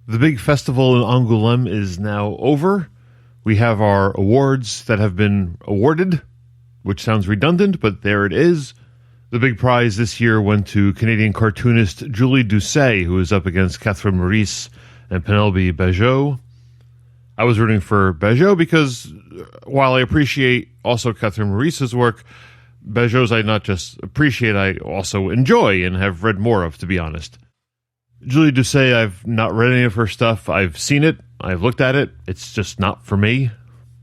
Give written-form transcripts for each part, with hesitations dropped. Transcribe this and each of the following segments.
The big festival in Angoulême is now over. We have our awards that have been awarded, which sounds redundant, but there it is. The big prize this year went to Canadian cartoonist Julie Doucet, who is up against Catherine Maurice and Penelope Bejo. I was rooting for Bejo because while I appreciate also Catherine Maurice's work, Bejo's I not just appreciate, I also enjoy and have read more of, to be honest. Julie Doucet, I've not read any of her stuff. I've seen it. I've looked at it. It's just not for me.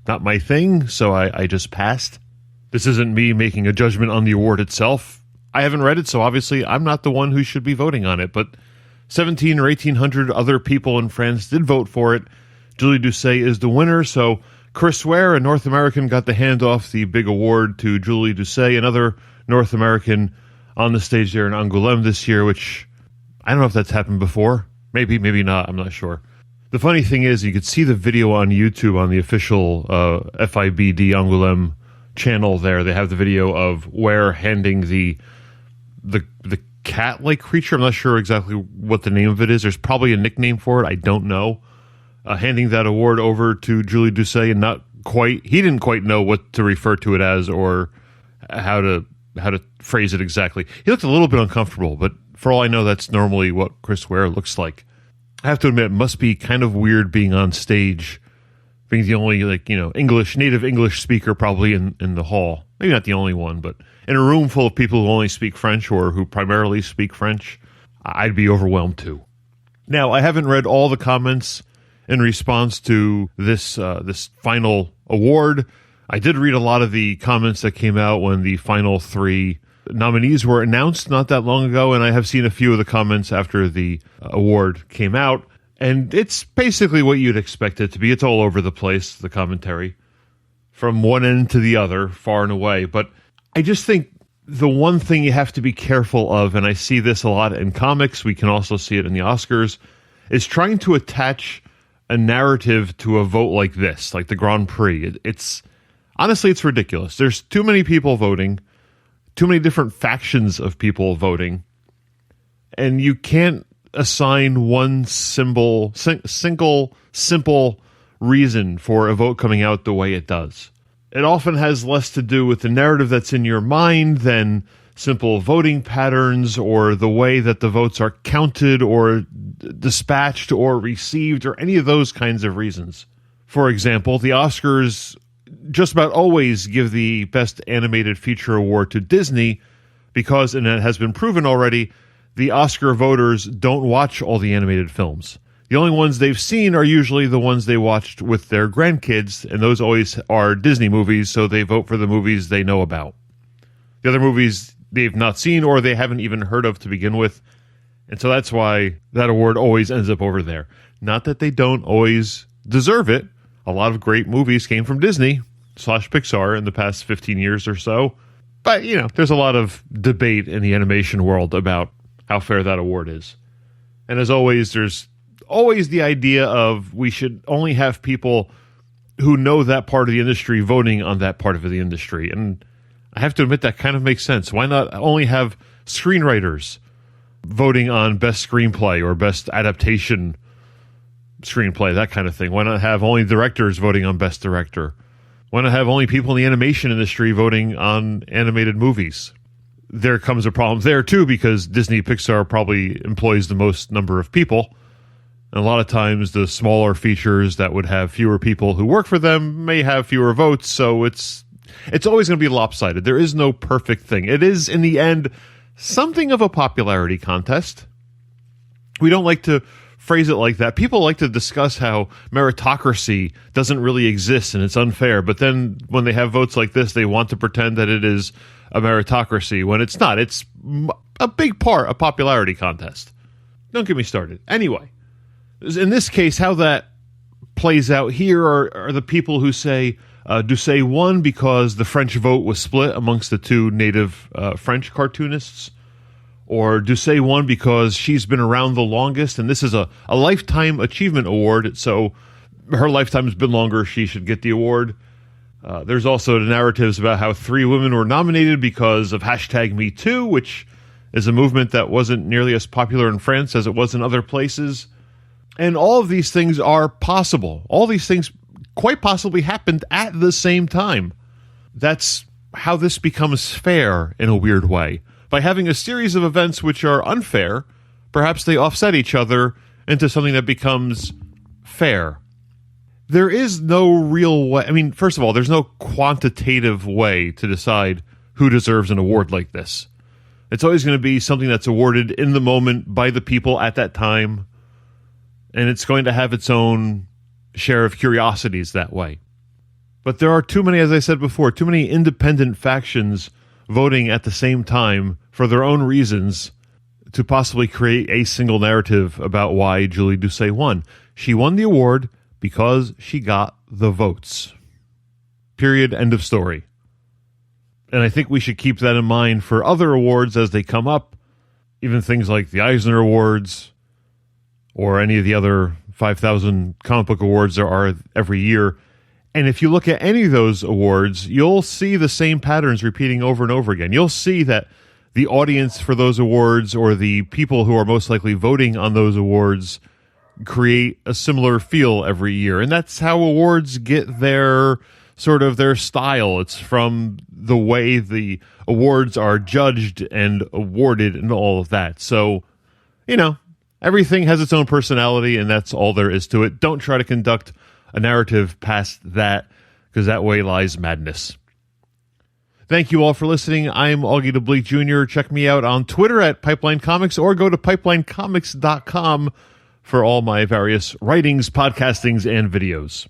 Not my thing, so I just passed. This isn't me making a judgment on the award itself. I haven't read it, so obviously I'm not the one who should be voting on it, but 17 or 1,800 other people in France did vote for it. Julie Doucet is the winner, so Chris Ware, a North American, got to hand off the big award to Julie Doucet, another North American on the stage there in Angoulême this year, which I don't know if that's happened before. Maybe, maybe not. I'm not sure. The funny thing is, you could see the video on YouTube on the official FIBD Angoulême channel there. They have the video of Ware handing the cat-like creature. I'm not sure exactly what the name of it is. There's probably a nickname for it. I don't know. Handing that award over to Julie Doucet and he didn't quite know what to refer to it as or how to phrase it exactly. He looked a little bit uncomfortable, but for all I know, that's normally what Chris Ware looks like. I have to admit, it must be kind of weird being on stage, being the only native English speaker probably in the hall. Maybe not the only one, but in a room full of people who only speak French or who primarily speak French, I'd be overwhelmed too. Now, I haven't read all the comments in response to this final award. I did read a lot of the comments that came out when the final three nominees were announced not that long ago, and I have seen a few of the comments after the award came out, and it's basically what you'd expect it to be. It's all over the place, the commentary, from one end to the other, far and away. But I just think the one thing you have to be careful of, and I see this a lot in comics, we can also see it in the Oscars, is trying to attach a narrative to a vote like this, like the Grand Prix. Honestly, it's ridiculous. There's too many people voting, too many different factions of people voting, and you can't assign one single, simple reason for a vote coming out the way it does. It often has less to do with the narrative that's in your mind than simple voting patterns or the way that the votes are counted or dispatched or received or any of those kinds of reasons. For example, the Oscars just about always give the Best Animated Feature Award to Disney because, and it has been proven already, the Oscar voters don't watch all the animated films. The only ones they've seen are usually the ones they watched with their grandkids, and those always are Disney movies, so they vote for the movies they know about. The other movies they've not seen or they haven't even heard of to begin with, and so that's why that award always ends up over there. Not that they don't always deserve it. A lot of great movies came from Disney/Pixar in the past 15 years or so. But, there's a lot of debate in the animation world about how fair that award is. And as always, there's always the idea of we should only have people who know that part of the industry voting on that part of the industry. And I have to admit that kind of makes sense. Why not only have screenwriters voting on best screenplay or best adaptation screenplay, that kind of thing? Why not have only directors voting on best director? Why not have only people in the animation industry voting on animated movies? There comes a problem there too, because Disney Pixar probably employs the most number of people. And a lot of times the smaller features that would have fewer people who work for them may have fewer votes, so it's always going to be lopsided. There is no perfect thing. It is, in the end, something of a popularity contest. We don't like to phrase it like that. People like to discuss how meritocracy doesn't really exist and it's unfair, but then when they have votes like this, they want to pretend that it is a meritocracy when it's not. It's a big part, a popularity contest. Don't get me started. Anyway, in this case, how that plays out here are the people who say Doucet won because the French vote was split amongst the two native French cartoonists, or Doucet won because she's been around the longest, and this is a Lifetime Achievement Award, so her lifetime has been longer, she should get the award. There's also the narratives about how 3 women were nominated because of #MeToo, which is a movement that wasn't nearly as popular in France as it was in other places. And all of these things are possible. All these things quite possibly happened at the same time. That's how this becomes fair in a weird way. By having a series of events which are unfair, perhaps they offset each other into something that becomes fair. There is no real way. I mean, first of all, there's no quantitative way to decide who deserves an award like this. It's always going to be something that's awarded in the moment by the people at that time, and it's going to have its own share of curiosities that way. But there are too many, as I said before, too many independent factions voting at the same time for their own reasons to possibly create a single narrative about why Julie Doucet won. She won the award because she got the votes. Period. End of story. And I think we should keep that in mind for other awards as they come up, even things like the Eisner Awards or any of the other 5,000 comic book awards there are every year. And if you look at any of those awards, you'll see the same patterns repeating over and over again. You'll see that the audience for those awards or the people who are most likely voting on those awards create a similar feel every year. And that's how awards get their sort of their style. It's from the way the awards are judged and awarded and all of that. So, everything has its own personality, and that's all there is to it. Don't try to conduct a narrative past that, because that way lies madness. Thank you all for listening. I'm Augie DeBleek Jr. Check me out on Twitter at Pipeline Comics or go to pipelinecomics.com for all my various writings, podcastings, and videos.